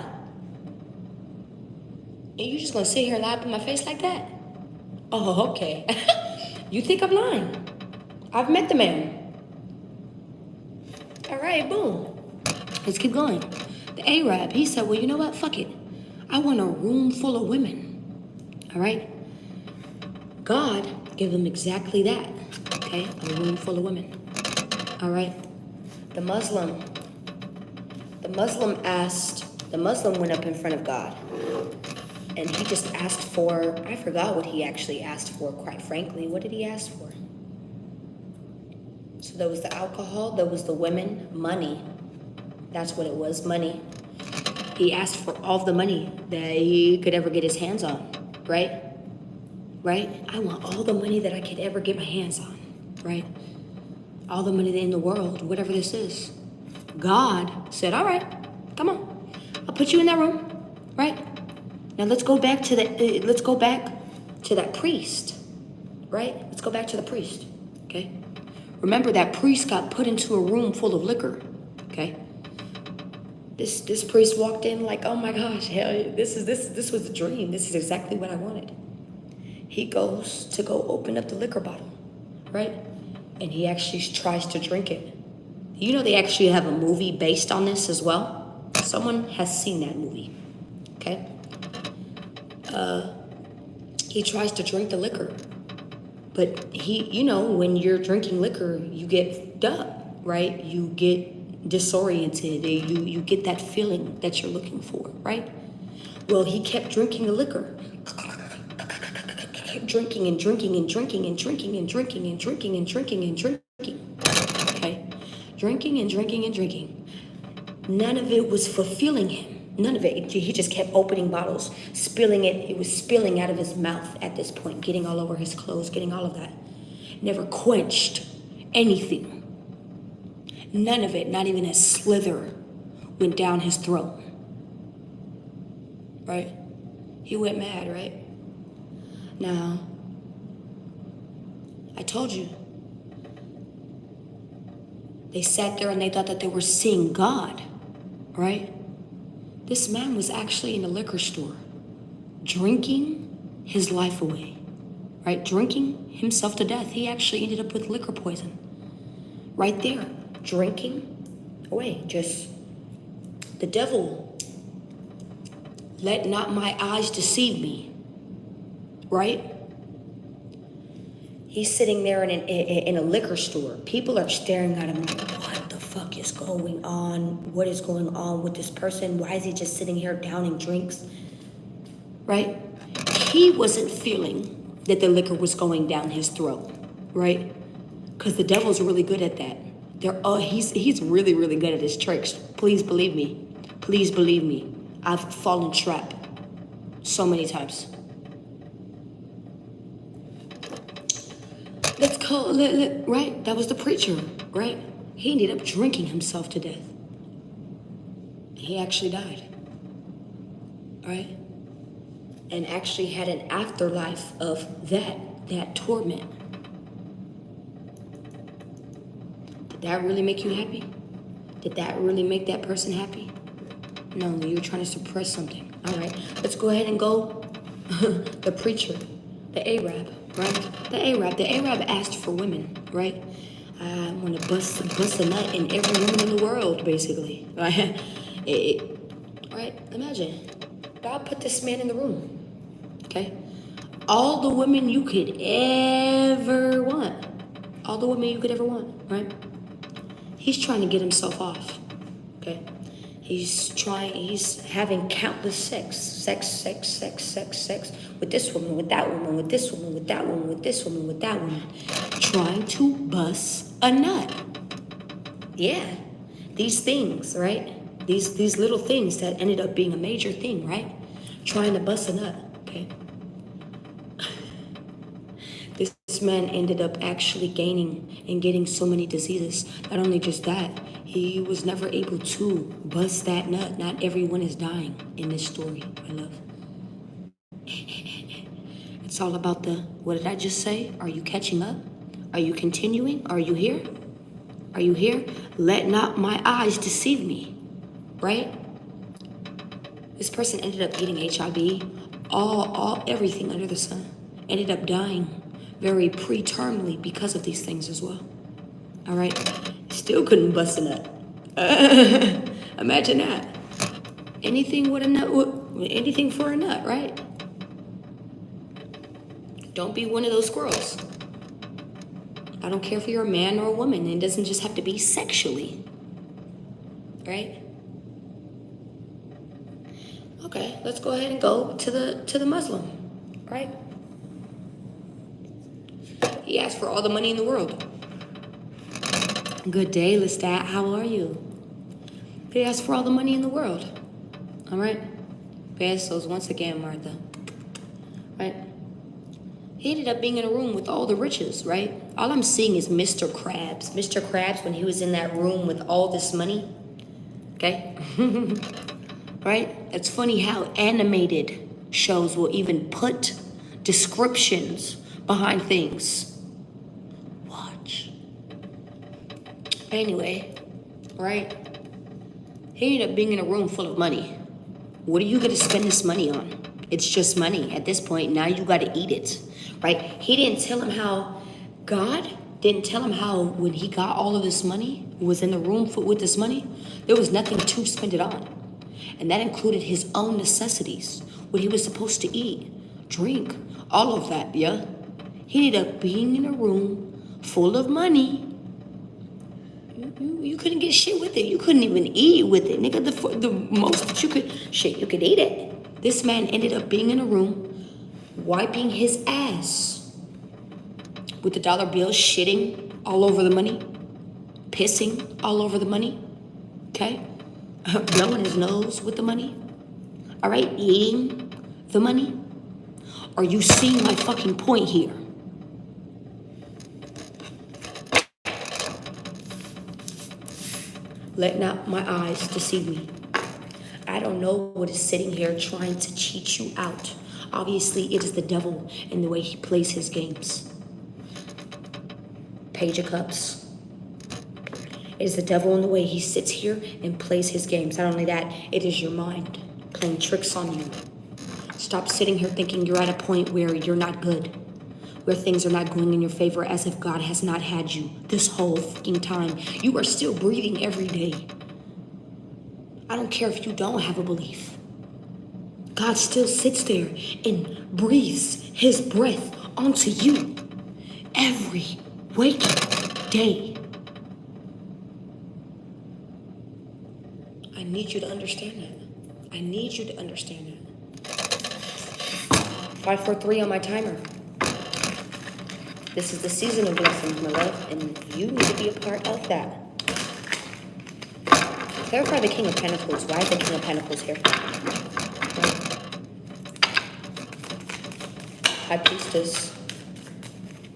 And you just going to sit here and lie up in my face like that? Oh, okay. You think I'm lying? I've met the man. All right, boom. Let's keep going. The Arab, he said, well, you know what? Fuck it. I want a room full of women. All right? God gave him exactly that. Okay? A room full of women. All right? The Muslim went up in front of God. And he just asked for, I forgot what he actually asked for, quite frankly. What did he ask for? So there was the alcohol, there was the women, money. That's what it was, money. He asked for all the money that he could ever get his hands on, right? Right? I want all the money that I could ever get my hands on, right? All the money in the world, whatever this is. God said, all right, come on. I'll put you in that room, right? Now let's go back to that priest, right? Let's go back to the priest, okay? Remember that priest got put into a room full of liquor, okay? This priest walked in like, oh my gosh, hell, this was a dream. This is exactly what I wanted. He goes to go open up the liquor bottle, right? And he actually tries to drink it. You know they actually have a movie based on this as well? Someone has seen that movie, okay? He tries to drink the liquor. But when you're drinking liquor, you get up, right? You get disoriented. You get that feeling that you're looking for, right? Well, he kept drinking the liquor. Drinking and drinking and drinking and drinking and drinking and drinking and drinking and drinking. Okay? Drinking and drinking and drinking. None of it was fulfilling him. None of it. He just kept opening bottles, spilling it. It was spilling out of his mouth at this point, getting all over his clothes, getting all of that. Never quenched anything. None of it, not even a slither, went down his throat. Right? He went mad, right? Now, I told you. They sat there and they thought that they were seeing God, right? This man was actually in a liquor store, drinking his life away, right? Drinking himself to death. He actually ended up with liquor poison. Right there, drinking away. Just the devil, let not my eyes deceive me, right? He's sitting there in a liquor store. People are staring at him like, what the fuck is going on? What is going on with this person? Why is he just sitting here downing drinks? Right? He wasn't feeling that the liquor was going down his throat, right? Because the devil's really good at that. He's really, really good at his tricks. Please believe me. Please believe me. I've fallen trap so many times. Let's call, right? That was the preacher, right? He ended up drinking himself to death. He actually died, right? And actually had an afterlife of that torment. Did that really make you happy? Did that really make that person happy? No, you're trying to suppress something. All right, let's go ahead and go. The preacher, the Arab, right? The Arab asked for women, right? I want to bust a nut in every woman in the world, basically, right? Right? Imagine, God put this man in the room, okay? All the women you could ever want, right? He's trying to get himself off, okay? He's having countless sex with this woman, with that woman, with this woman, with that woman, with this woman, with that woman, trying to bust a nut. Yeah, these things, right? These little things that ended up being a major thing, right? Trying to bust a nut, okay? This man ended up actually gaining and getting so many diseases. Not only just that, he was never able to bust that nut. Not everyone is dying in this story, my love. It's all about what did I just say? Are you catching up? Are you continuing? Are you here? Are you here? Let not my eyes deceive me, right? This person ended up getting HIV, everything under the sun. Ended up dying very pretermally because of these things as well. All right? Still couldn't bust a nut. Imagine that. Anything with a nut, anything for a nut, right? Don't be one of those squirrels. I don't care if you're a man or a woman. It doesn't just have to be sexually. Right? Okay, let's go ahead and go to the Muslim. Right? He asked for all the money in the world. Good day, Lestat. How are you? He asked for all the money in the world. All right? Pesos once again, Martha. Right? He ended up being in a room with all the riches, right? All I'm seeing is Mr. Krabs. Mr. Krabs, when he was in that room with all this money. Okay? Right? It's funny how animated shows will even put descriptions behind things. Watch. Anyway, right? He ended up being in a room full of money. What are you going to spend this money on? It's just money at this point. Now you got to eat it, right? He didn't tell him how, God didn't tell him how when he got all of this money, was in the room with this money, there was nothing to spend it on. And that included his own necessities, what he was supposed to eat, drink, all of that, yeah? He ended up being in a room full of money. You couldn't get shit with it. You couldn't even eat with it. Nigga, the most that you could eat it. This man ended up being in a room, wiping his ass with the dollar bills, shitting all over the money, pissing all over the money, okay? Blowing his nose with the money, all right? Eating the money. Are you seeing my fucking point here? Let not my eyes deceive me. I don't know what is sitting here trying to cheat you out. Obviously, it is the devil in the way he plays his games. Page of Cups. It is the devil in the way he sits here and plays his games. Not only that, it is your mind playing tricks on you. Stop sitting here thinking you're at a point where you're not good, where things are not going in your favor, as if God has not had you this whole fucking time. You are still breathing every day. I don't care if you don't have a belief. God still sits there and breathes his breath onto you every waking day. I need you to understand that. I need you to understand that. 543 on my timer. This is the season of blessings, my love, and you need to be a part of that. Clarify the King of Pentacles. Why is the King of Pentacles here? High Priestess.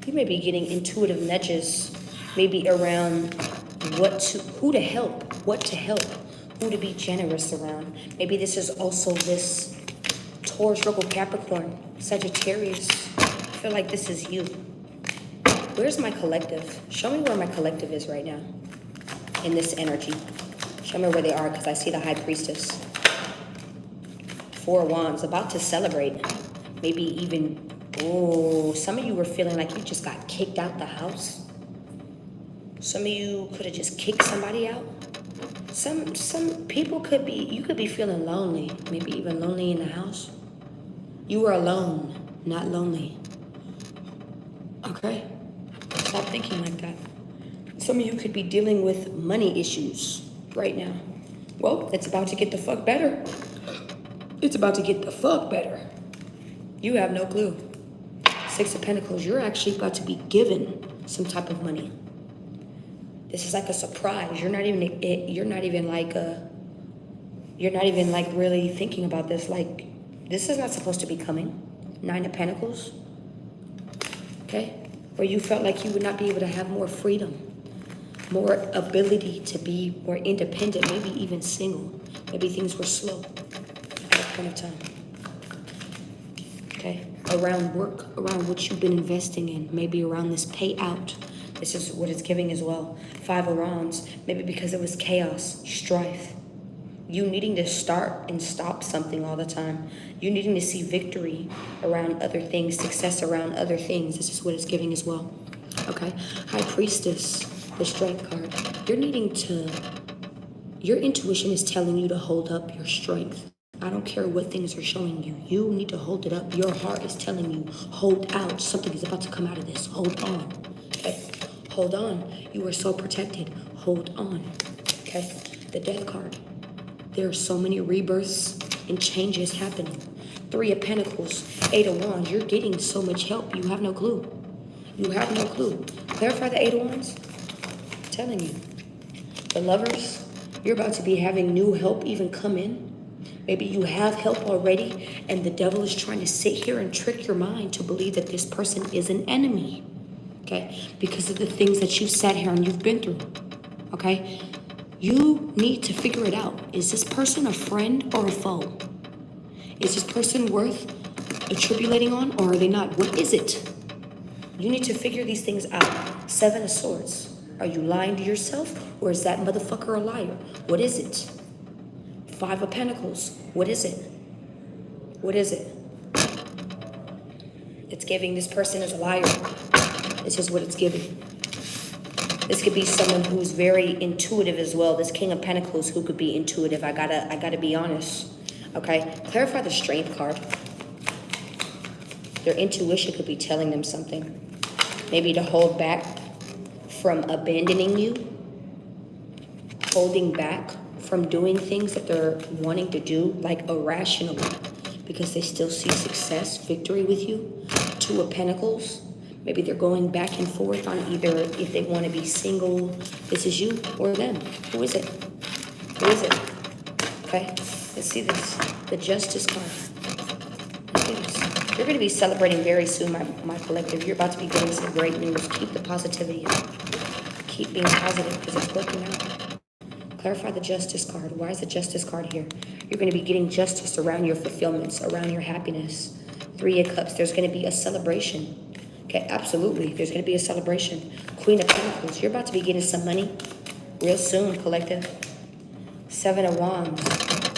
You may be getting intuitive nudges, maybe around who to help, what to help, who to be generous around. Maybe this is also this Taurus, Virgo, Capricorn, Sagittarius. I feel like this is you. Where's my collective? Show me where my collective is right now in this energy. Show me where they are, because I see the High Priestess. 4 Wands, about to celebrate. Maybe even, some of you were feeling like you just got kicked out the house. Some of you could have just kicked somebody out. Some people you could be feeling lonely, maybe even lonely in the house. You are alone, not lonely. Okay? Stop thinking like that. Some of you could be dealing with money issues right now. Well, it's about to get the fuck better. It's about to get the fuck better. You have no clue. Six of Pentacles, you're actually about to be given some type of money. This is like a surprise. You're not even like really thinking about this. Like, this is not supposed to be coming. 9 of Pentacles. Okay? Where you felt like you would not be able to have more freedom, more ability to be more independent, maybe even single. Maybe things were slow at a point of time. Okay? Around work, around what you've been investing in, maybe around this payout. This is what it's giving as well. 5 of Wands, maybe because it was chaos, strife. You needing to start and stop something all the time. You needing to see victory around other things, success around other things. This is what it's giving as well. Okay? High Priestess, the Strength card. Your intuition is telling you to hold up your strength. I don't care what things are showing you. You need to hold it up. Your heart is telling you, hold out. Something is about to come out of this. Hold on. Okay? Hold on. You are so protected. Hold on. Okay? The Death card. There are so many rebirths and changes happening. 3 of Pentacles, 8 of Wands. You're getting so much help. You have no clue. You have no clue. Clarify the 8 of Wands. I'm telling you. The Lovers, you're about to be having new help even come in. Maybe you have help already, and the devil is trying to sit here and trick your mind to believe that this person is an enemy. Okay? Because of the things that you've sat here and you've been through. Okay? You need to figure it out. Is this person a friend or a foe? Is this person worth attributing on, or are they not? What is it? You need to figure these things out. 7 of Swords. Are you lying to yourself, or is that motherfucker a liar? What is it? 5 of Pentacles. What is it? What is it? It's giving this person is a liar. This is what it's giving. This could be someone who's very intuitive as well. This King of Pentacles who could be intuitive. I gotta be honest. Okay? Clarify the Strength card. Their intuition could be telling them something. Maybe to hold back from abandoning you. Holding back from doing things that they're wanting to do, like irrationally, because they still see success, victory with you. 2 of Pentacles. Maybe they're going back and forth on either if they want to be single, this is you, or them. Who is it? Who is it? Okay, let's see this. The Justice card. Let's see this. You're going to be celebrating very soon, my collective. You're about to be getting some great news. Keep the positivity up. Keep being positive because it's working out. Clarify the Justice card. Why is the Justice card here? You're going to be getting justice around your fulfillments, around your happiness. 3 of Cups. There's going to be a celebration. Okay, absolutely. There's going to be a celebration. Queen of Pentacles. You're about to be getting some money real soon, collective. 7 of Wands.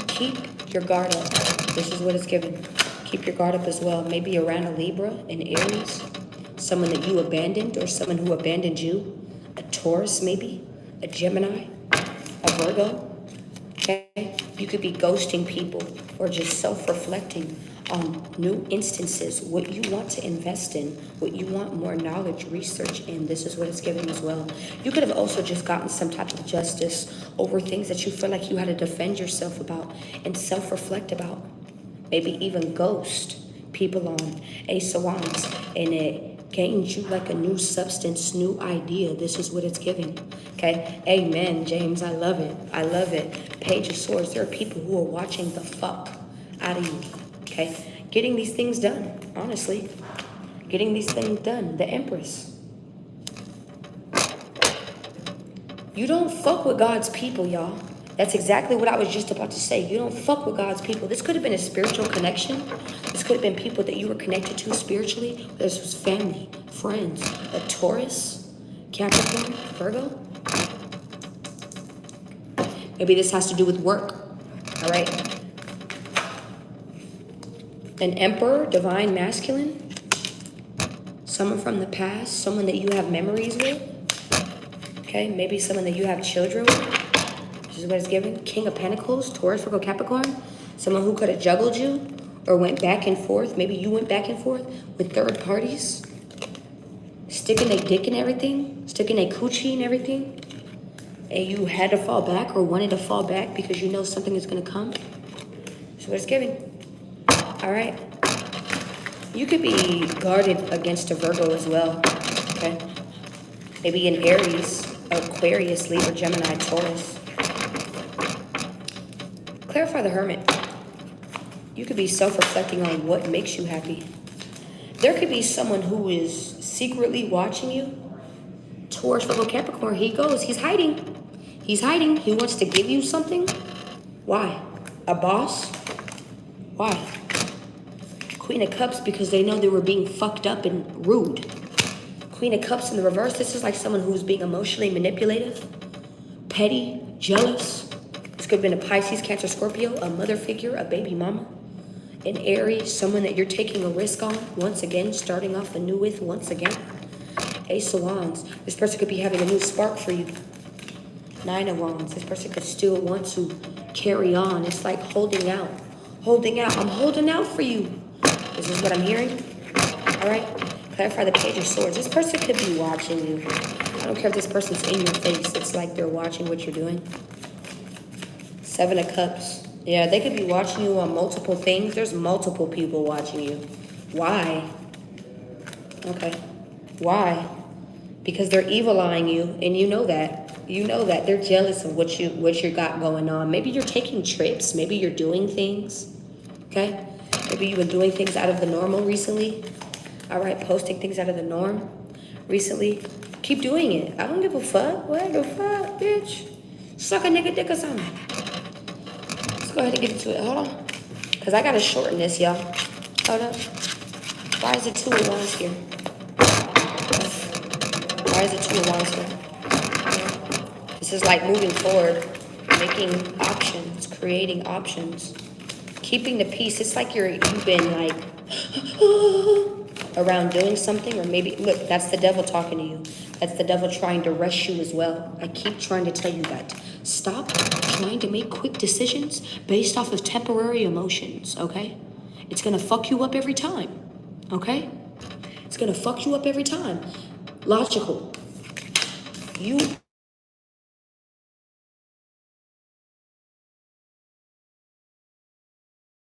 Keep your guard up. This is what it's giving. Keep your guard up as well. Maybe around a Libra, an Aries. Someone that you abandoned or someone who abandoned you. A Taurus, maybe. A Gemini. A Virgo. Okay? You could be ghosting people or just self-reflecting on new instances, what you want to invest in, what you want more knowledge, research in. This is what it's giving as well. You could have also just gotten some type of justice over things that you feel like you had to defend yourself about and self-reflect about. Maybe even ghost people on Ace of Wands, and it gains you like a new substance, new idea. This is what it's giving. Okay? Amen, James. I love it. I love it. Page of Swords. There are people who are watching the fuck out of you. Okay, getting these things done, honestly. Getting these things done. The Empress. You don't fuck with God's people, y'all. That's exactly what I was just about to say. You don't fuck with God's people. This could have been a spiritual connection. This could have been people that you were connected to spiritually. This was family, friends, a Taurus, Capricorn, Virgo. Maybe this has to do with work. All right. An Emperor, divine masculine, someone from the past, someone that you have memories with, okay, maybe someone that you have children with, which is what it's giving. King of Pentacles, Taurus, Virgo, Capricorn, someone who could have juggled you or went back and forth. Maybe you went back and forth with third parties, sticking their dick in everything, sticking their coochie and everything. and you had to fall back or wanted to fall back because you know something is going to come. That's what it's giving. All right. You could be guarded against a Virgo as well. Okay. Maybe an Aries, Aquarius, Libra, Gemini, Taurus. Clarify the Hermit. You could be self-reflecting on what makes you happy. There could be someone who is secretly watching you. Taurus, Virgo, Capricorn, he goes. He's hiding. He's hiding. He wants to give you something. Why? A boss? Why? Queen of Cups, because they know they were being fucked up and rude. Queen of Cups in the reverse, this is like someone who's being emotionally manipulative, petty, jealous. This could have been a Pisces, Cancer, Scorpio, a mother figure, a baby mama, an Aries, someone that you're taking a risk on, once again, starting off anew with, once again. Ace of Wands, this person could be having a new spark for you. Nine of Wands, this person could still want to carry on. It's like holding out. Holding out. I'm holding out for you. This is what I'm hearing. All right. Clarify the Page of Swords. This person could be watching you. I don't care if this person's in your face. It's like they're watching what you're doing. Seven of Cups. Yeah, they could be watching you on multiple things. There's multiple people watching you. Why? Okay. Why? Because they're evil-eyeing you, and you know that. You know that. They're jealous of what you got going on. Maybe you're taking trips. Maybe you're doing things. Okay? Maybe you've been doing things out of the normal recently. All right, posting things out of the norm recently. Keep doing it. I don't give a fuck. What the fuck, bitch? Suck a nigga dick or something. Let's go ahead and get into it. Hold on. Because I got to shorten this, y'all. Hold up. Why is it 2 of Wands here? Why is it 2 of Wands here? This is like moving forward, making options, creating options, keeping the peace. It's like you've been like around doing something, or maybe, look, that's the devil talking to you. That's the devil trying to rush you as well. I keep trying to tell you that. Stop trying to make quick decisions based off of temporary emotions, okay? It's gonna fuck you up every time, okay? It's gonna fuck you up every time. Logical. You